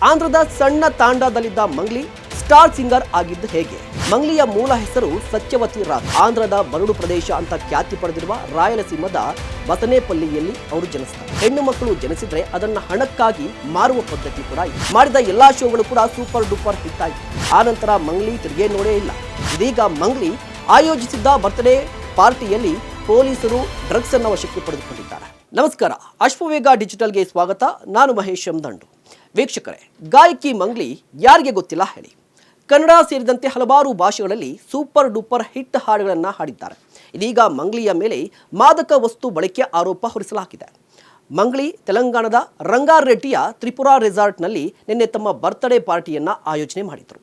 ಆಂಧ್ರದ ಸಣ್ಣ ತಾಂಡಾದಲ್ಲಿದ್ದ Mangli star singer ಆಗಿದ್ದು ಹೇಗೆ? ಮಂಗ್ಲಿಯ ಮೂಲ ಹೆಸರು ಸತ್ಯವತಿ ರಾಜ್. ಆಂಧ್ರದ ಬರಡು ಪ್ರದೇಶ ಅಂತ ಖ್ಯಾತಿ ಪಡೆದಿರುವ ರಾಯಲಸೀಮದ ಬಸನೇಪಲ್ಲಿಯಲ್ಲಿ ಅವರು ಜನಿಸ್ತಾರೆ. ಹೆಣ್ಣು ಮಕ್ಕಳು ಜನಿಸಿದ್ರೆ ಅದನ್ನ ಹಣಕ್ಕಾಗಿ ಮಾರುವ ಪದ್ಧತಿ ಕೂಡ ಇದೆ. ಮಾಡಿದ ಎಲ್ಲಾ ಶೋಗಳು ಕೂಡ ಸೂಪರ್ ಡೂಪರ್ ಹಿಟ್ ಆಯಿತು. ಆ ನಂತರ ಮಂಗ್ಲಿ ತಿರುಗೇ ನೋಡೇ ಇಲ್ಲ. ಇದೀಗ ಮಂಗ್ಲಿ ಆಯೋಜಿಸಿದ್ದ ಬರ್ತ್ಡೇ ಪಾರ್ಟಿಯಲ್ಲಿ ಪೊಲೀಸರು ಡ್ರಗ್ಸ್ ಅನ್ನು ವಶಕ್ಕೆ ಪಡೆದುಕೊಂಡಿದ್ದಾರೆ. ನಮಸ್ಕಾರ, ಅಶ್ವವೇಗ ಡಿಜಿಟಲ್ಗೆ ಸ್ವಾಗತ. ನಾನು ಮಹೇಶ್ ದಂಡು. ವೀಕ್ಷಕರೇ, ಗಾಯಕಿ ಮಂಗ್ಲಿ ಯಾರಿಗೆ ಗೊತ್ತಿಲ್ಲ ಹೇಳಿ? ಕನ್ನಡ ಸೇರಿದಂತೆ ಹಲವಾರು ಭಾಷೆಗಳಲ್ಲಿ ಸೂಪರ್ ಡೂಪರ್ ಹಿಟ್ ಹಾಡುಗಳನ್ನು ಹಾಡಿದ್ದಾರೆ. ಇದೀಗ ಮಂಗ್ಲಿಯ ಮೇಲೆ ಮಾದಕ ವಸ್ತು ಬಳಕೆ ಆರೋಪ ಹೊರಿಸಲಾಗಿದೆ. ಮಂಗ್ಲಿ ತೆಲಂಗಾಣದ ರಂಗಾರೆಡ್ಡಿಯ ತ್ರಿಪುರಾ ರೆಸಾರ್ಟ್ನಲ್ಲಿ ನಿನ್ನೆ ತಮ್ಮ ಬರ್ತ್ಡೇ ಪಾರ್ಟಿಯನ್ನು ಆಯೋಜನೆ ಮಾಡಿದರು.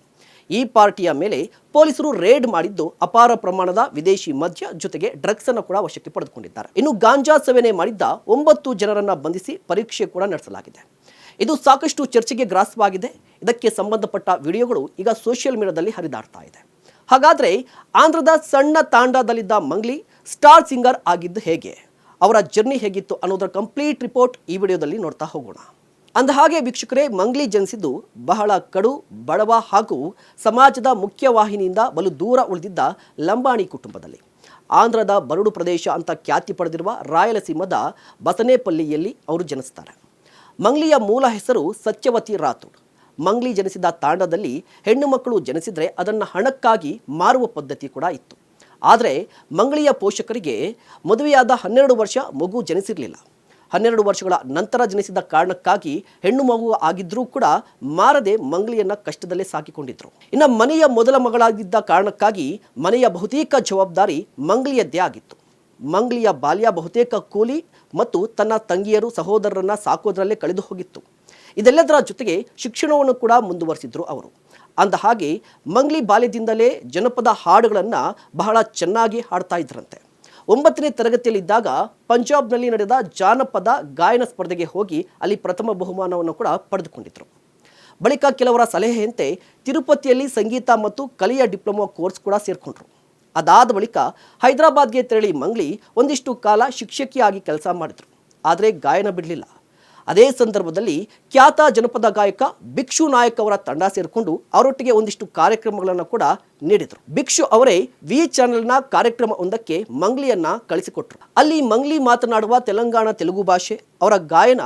ಈ ಪಾರ್ಟಿಯ ಮೇಲೆ ಪೊಲೀಸರು ರೇಡ್ ಮಾಡಿದ್ದು ಅಪಾರ ಪ್ರಮಾಣದ ವಿದೇಶಿ ಮದ್ಯ ಜೊತೆಗೆ ಡ್ರಗ್ಸ್ ಅನ್ನು ಕೂಡ ವಶಕ್ಕೆ ಪಡೆದುಕೊಂಡಿದ್ದಾರೆ. ಇನ್ನು ಗಾಂಜಾ ಸೇವನೆ ಮಾಡಿದ್ದ 9 ಜನರನ್ನ ಬಂಧಿಸಿ ಪರೀಕ್ಷೆ ಕೂಡ ನಡೆಸಲಾಗಿದೆ. ಇದು ಸಾಕಷ್ಟು ಚರ್ಚೆಗೆ ಗ್ರಾಸವಾಗಿದೆ. ಇದಕ್ಕೆ ಸಂಬಂಧಪಟ್ಟ ವಿಡಿಯೋಗಳು ಈಗ ಸೋಷಿಯಲ್ ಮೀಡಿಯಾದಲ್ಲಿ ಹರಿದಾಡ್ತಾ ಇದೆ. ಹಾಗಾದ್ರೆ ಆಂಧ್ರದ ಸಣ್ಣ ತಾಂಡಾದಲ್ಲಿದ್ದ ಮಂಗ್ಲಿ ಸ್ಟಾರ್ ಸಿಂಗರ್ ಆಗಿದ್ದು ಹೇಗೆ? ಅವರ ಜರ್ನಿ ಹೇಗಿತ್ತು ಅನ್ನೋದರ ಕಂಪ್ಲೀಟ್ ರಿಪೋರ್ಟ್ ಈ ವಿಡಿಯೋದಲ್ಲಿ ನೋಡ್ತಾ ಹೋಗೋಣ. ಅಂದಹಾಗೆ ವೀಕ್ಷಕರೇ, ಮಂಗ್ಲಿ ಜನಿಸಿದ್ದು ಬಹಳ ಕಡು ಬಡವ ಹಾಗೂ ಸಮಾಜದ ಮುಖ್ಯವಾಹಿನಿಯಿಂದ ಬಲು ದೂರ ಉಳಿದಿದ್ದ ಲಂಬಾಣಿ ಕುಟುಂಬದಲ್ಲಿ. ಆಂಧ್ರದ ಬರಡು ಪ್ರದೇಶ ಅಂತ ಖ್ಯಾತಿ ಪಡೆದಿರುವ ರಾಯಲಸೀಮದ ಬಸನೇಪಲ್ಲಿಯಲ್ಲಿ ಅವರು ಜನಿಸ್ತಾರೆ. ಮಂಗ್ಲಿಯ ಮೂಲ ಹೆಸರು ಸತ್ಯವತಿ ರಾಥೋಡ್. ಮಂಗ್ಲಿ ಜನಿಸಿದ ತಾಂಡದಲ್ಲಿ ಹೆಣ್ಣು ಮಕ್ಕಳು ಜನಿಸಿದರೆ ಅದನ್ನು ಹಣಕ್ಕಾಗಿ ಮಾರುವ ಪದ್ಧತಿ ಕೂಡ ಇತ್ತು. ಆದರೆ ಮಂಗ್ಲಿಯ ಪೋಷಕರಿಗೆ ಮದುವೆಯಾದ 12 ವರ್ಷ ಮಗು ಜನಿಸಿರಲಿಲ್ಲ. 12 ವರ್ಷಗಳ ನಂತರ ಜನಿಸಿದ ಕಾರಣಕ್ಕಾಗಿ ಹೆಣ್ಣು ಮಗು ಆಗಿದ್ರೂ ಕೂಡ ಮಾರದೆ ಮಂಗ್ಲಿಯನ್ನ ಕಷ್ಟದಲ್ಲೇ ಸಾಕಿಕೊಂಡಿದ್ರು. ಇನ್ನು ಮನೆಯ ಮೊದಲ ಮಗಳಾಗಿದ್ದ ಕಾರಣಕ್ಕಾಗಿ ಮನೆಯ ಬಹುತೇಕ ಜವಾಬ್ದಾರಿ ಮಂಗ್ಲಿಯದ್ದೇ ಆಗಿತ್ತು. ಮಂಗ್ಲಿಯ ಬಾಲ್ಯ ಬಹುತೇಕ ಕೂಲಿ ಮತ್ತು ತನ್ನ ತಂಗಿಯರು ಸಹೋದರರನ್ನ ಸಾಕೋದ್ರಲ್ಲೇ ಕಳೆದು ಹೋಗಿತ್ತು. ಇದೆಲ್ಲದರ ಜೊತೆಗೆ ಶಿಕ್ಷಣವನ್ನು ಕೂಡ ಮುಂದುವರಿಸಿದ್ರು ಅವರು. ಅಂದ ಹಾಗೆ ಮಂಗ್ಲಿ ಬಾಲ್ಯದಿಂದಲೇ ಜನಪದ ಹಾಡುಗಳನ್ನು ಬಹಳ ಚೆನ್ನಾಗಿ ಹಾಡ್ತಾ ಇದ್ರಂತೆ. 9ನೇ ತರಗತಿಯಲ್ಲಿದ್ದಾಗ ಪಂಜಾಬ್ನಲ್ಲಿ ನಡೆದ ಜಾನಪದ ಗಾಯನ ಸ್ಪರ್ಧೆಗೆ ಹೋಗಿ ಅಲ್ಲಿ ಪ್ರಥಮ ಬಹುಮಾನವನ್ನು ಕೂಡ ಪಡೆದುಕೊಂಡಿದ್ರು. ಬಳಿಕ ಕೆಲವರ ಸಲಹೆಯಂತೆ ತಿರುಪತಿಯಲ್ಲಿ ಸಂಗೀತ ಮತ್ತು ಕಲೆಯ ಡಿಪ್ಲೊಮಾ ಕೋರ್ಸ್ ಕೂಡ ಸೇರಿಕೊಂಡ್ರು. ಅದಾದ ಬಳಿಕ ಹೈದರಾಬಾದ್ಗೆ ತೆರಳಿ ಮಂಗ್ಲಿ ಒಂದಿಷ್ಟು ಕಾಲ ಶಿಕ್ಷಕಿಯಾಗಿ ಕೆಲಸ ಮಾಡಿದ್ರು. ಆದರೆ ಗಾಯನ ಬಿಡಲಿಲ್ಲ. ಅದೇ ಸಂದರ್ಭದಲ್ಲಿ ಖ್ಯಾತ ಜನಪದ ಗಾಯಕ ಭಿಕ್ಷು ನಾಯಕ್ ಅವರ ತಂಡ ಸೇರಿಕೊಂಡು ಅವರೊಟ್ಟಿಗೆ ಒಂದಿಷ್ಟು ಕಾರ್ಯಕ್ರಮಗಳನ್ನು ಕೂಡ ನೀಡಿದರು. ಭಿಕ್ಷು ಅವರೇ ವಿ ಚಾನೆಲ್ನ ಕಾರ್ಯಕ್ರಮ ಒಂದಕ್ಕೆ ಮಂಗ್ಲಿಯನ್ನ ಕಳಿಸಿಕೊಟ್ರು. ಅಲ್ಲಿ ಮಂಗ್ಲಿ ಮಾತನಾಡುವ ತೆಲುಗು ಭಾಷೆ, ಅವರ ಗಾಯನ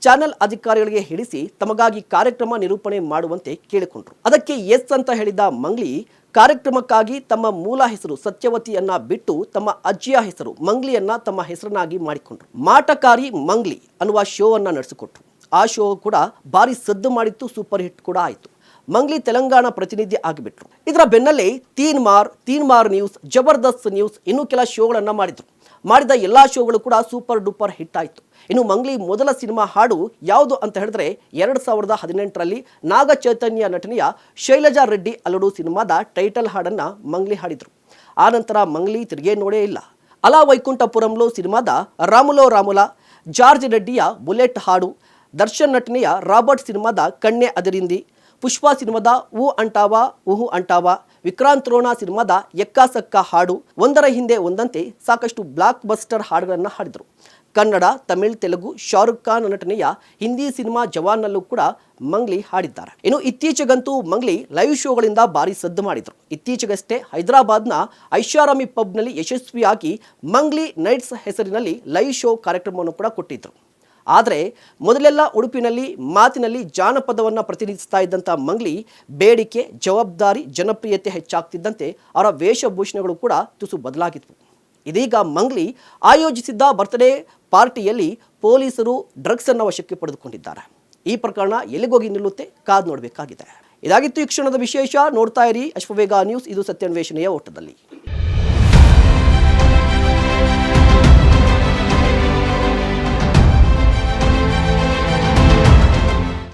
ಚಾನೆಲ್ ಅಧಿಕಾರಿಗಳಿಗೆ ಹಿಡಿಸಿ ತಮಗಾಗಿ ಕಾರ್ಯಕ್ರಮ ನಿರೂಪಣೆ ಮಾಡುವಂತೆ ಕೇಳಿಕೊಂಡ್ರು. ಅದಕ್ಕೆ ಎಸ್ ಅಂತ ಹೇಳಿದ ಮಂಗ್ಲಿ ಕಾರ್ಯಕ್ರಮಕ್ಕಾಗಿ ತಮ್ಮ ಮೂಲ ಹೆಸರು ಸತ್ಯವತಿಯನ್ನ ಬಿಟ್ಟು ತಮ್ಮ ಅಜ್ಜಿಯ ಹೆಸರು ಮಂಗ್ಲಿಯನ್ನ ತಮ್ಮ ಹೆಸರನ್ನಾಗಿ ಮಾಡಿಕೊಂಡ್ರು. ಮಾಟಕಾರಿ ಮಂಗ್ಲಿ ಅನ್ನುವ ಶೋ ಅನ್ನ ನಡೆಸಿಕೊಟ್ರು. ಆ ಶೋ ಕೂಡ ಭಾರಿ ಸದ್ದು ಮಾಡಿತ್ತು, ಸೂಪರ್ ಹಿಟ್ ಕೂಡ ಆಯಿತು. ಮಂಗ್ಲಿ ತೆಲಂಗಾಣ ಪ್ರತಿನಿಧಿ ಆಗಿಬಿಟ್ರು. ಇದರ ಬೆನ್ನಲ್ಲೇ ತೀನ್ ಮಾರ್ ನ್ಯೂಸ್, ಜಬರ್ದಸ್ತ್ ನ್ಯೂಸ್ ಇನ್ನೂ ಕೆಲ ಶೋಗಳನ್ನು ಮಾಡಿದ್ರು. ಮಾಡಿದ ಎಲ್ಲಾ ಶೋಗಳು ಕೂಡ ಸೂಪರ್ ಡೂಪರ್ ಹಿಟ್ ಆಯಿತು. ಇನ್ನು ಮಂಗ್ಲಿ ಮೊದಲ ಸಿನಿಮಾ ಹಾಡು ಯಾವುದು ಅಂತ ಹೇಳಿದ್ರೆ 2018ರಲ್ಲಿ ನಾಗ ಚೈತನ್ಯ ನಟನೆಯ ಶೈಲಜಾ ರೆಡ್ಡಿ ಅಲಡು ಸಿನಿಮಾದ ಟೈಟಲ್ ಹಾಡನ್ನ ಮಂಗ್ಲಿ ಹಾಡಿದ್ರು. ಆ ನಂತರ ಮಂಗ್ಲಿ ತಿರುಗೇ ನೋಡೇ ಇಲ್ಲ. ಅಲಾ ವೈಕುಂಠಪುರಂలో ಸಿನಿಮಾದ ರಾಮುಲ ಜಾರ್ಜ್ ರೆಡ್ಡಿಯ ಬುಲೆಟ್ ಹಾಡು, ದರ್ಶನ್ ನಟನೆಯ ರಾಬರ್ಟ್ ಸಿನಿಮಾದ ಕಣ್ಣೆ ಅದರಿಂದಿ, ಪುಷ್ಪ ಸಿನಿಮಾದ ಊಹು ಅಂಟಾವಾ, ವಿಕ್ರಾಂತ್ ರೋಣ ಸಿನಿಮಾದ ಎಕ್ಕಾಸಕ್ಕ ಹಾಡು, ಒಂದರ ಹಿಂದೆ ಒಂದಂತೆ ಸಾಕಷ್ಟು ಬ್ಲಾಕ್ ಬಸ್ಟರ್ ಹಾಡುಗಳನ್ನು ಹಾಡಿದರು. ಕನ್ನಡ, ತಮಿಳ್, ತೆಲುಗು, ಶಾರುಖ್ ಖಾನ್ ನಟನೆಯ ಹಿಂದಿ ಸಿನಿಮಾ ಜವಾನ್ನಲ್ಲೂ ಕೂಡ ಮಂಗ್ಲಿ ಹಾಡಿದ್ದಾರೆ. ಇನ್ನು ಇತ್ತೀಚೆಗಂತೂ ಮಂಗ್ಲಿ ಲೈವ್ ಶೋಗಳಿಂದ ಭಾರಿ ಸದ್ದು ಮಾಡಿದರು. ಇತ್ತೀಚೆಗಷ್ಟೇ ಹೈದರಾಬಾದ್ನ ಐಷಾರಾಮಿ ಪಬ್ನಲ್ಲಿ ಯಶಸ್ವಿಯಾಗಿ ಮಂಗ್ಲಿ ನೈಟ್ಸ್ ಹೆಸರಿನಲ್ಲಿ ಲೈವ್ ಶೋ ಕಾರ್ಯಕ್ರಮವನ್ನು ಕೂಡ ಕೊಟ್ಟಿದ್ರು. ಆದರೆ ಮೊದಲೆಲ್ಲ ಉಡುಪಿನಲ್ಲಿ ಮಾತಿನಲ್ಲಿ ಜಾನಪದವನ್ನು ಪ್ರತಿನಿಧಿಸ್ತಾ ಇದ್ದಂಥ ಮಂಗ್ಲಿ ಬೇಡಿಕೆ, ಜವಾಬ್ದಾರಿ, ಜನಪ್ರಿಯತೆ ಹೆಚ್ಚಾಗ್ತಿದ್ದಂತೆ ಅವರ ವೇಷಭೂಷಣಗಳು ಕೂಡ ತುಸು ಬದಲಾಗಿದ್ವು. ಇದೀಗ ಮಂಗ್ಲಿ ಆಯೋಜಿಸಿದ್ದ ಬರ್ತ್ಡೇ ಪಾರ್ಟಿಯಲ್ಲಿ ಪೊಲೀಸರು ಡ್ರಗ್ಸ್ ಅನ್ನು ವಶಕ್ಕೆ ಪಡೆದುಕೊಂಡಿದ್ದಾರೆ. ಈ ಪ್ರಕರಣ ಎಲ್ಲಿಗೋಗಿ ನಿಲ್ಲುತ್ತೆ ಕಾದು ನೋಡಬೇಕಾಗಿದೆ. ಇದಾಗಿತ್ತು ಈ ಕ್ಷಣದ ವಿಶೇಷ. ನೋಡ್ತಾ ಇರಿ ಅಶ್ವವೇಗ ನ್ಯೂಸ್. ಇದು ಸತ್ಯಾನ್ವೇಷಣೆಯ ಓಟದಲ್ಲಿ.